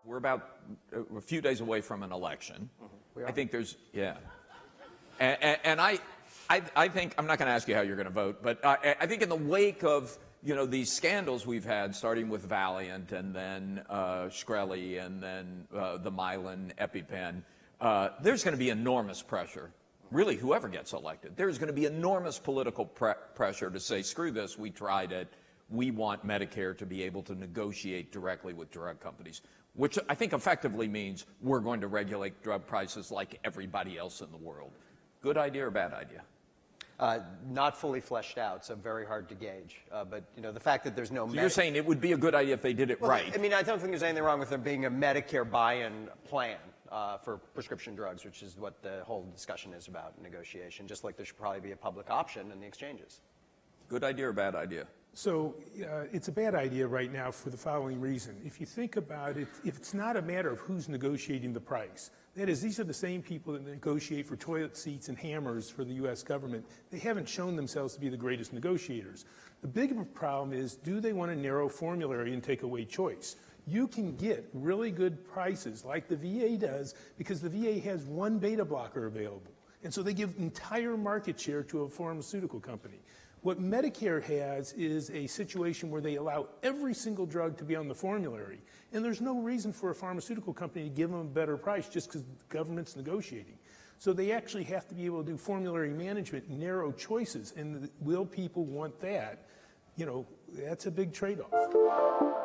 We're about a few days away from an election. I think there's, yeah. And I think, I'm not going to ask you how you're going to vote, but I think in the wake of, these scandals we've had, starting with Valiant and then Shkreli and then the Mylan EpiPen, there's going to be enormous pressure. Really, whoever gets elected, there's going to be enormous political pressure to say, screw this, we tried it. We want Medicare to be able to negotiate directly with drug companies, which I think effectively means we're going to regulate drug prices like everybody else in the world. Good idea or bad idea? Not fully fleshed out, so very hard to gauge. But the fact that there's no. So you're saying it would be a good idea if they did it right? I mean, I don't think there's anything wrong with there being a Medicare buy-in plan for prescription drugs, which is what the whole discussion is about, negotiation. Just like there should probably be a public option in the exchanges. Good idea or bad idea? So it's a bad idea right now for the following reason. If you think about it, if it's not a matter of who's negotiating the price, that is, these are the same people that negotiate for toilet seats and hammers for the U.S. government. They haven't shown themselves to be the greatest negotiators. The bigger problem is, do they want a narrow formulary and take away choice? You can get really good prices like the VA does because the VA has one beta blocker available. And so they give entire market share to a pharmaceutical company. What Medicare has is a situation where they allow every single drug to be on the formulary, and there's no reason for a pharmaceutical company to give them a better price just because the government's negotiating. So they actually have to be able to do formulary management, narrow choices, and will people want that? That's a big trade-off.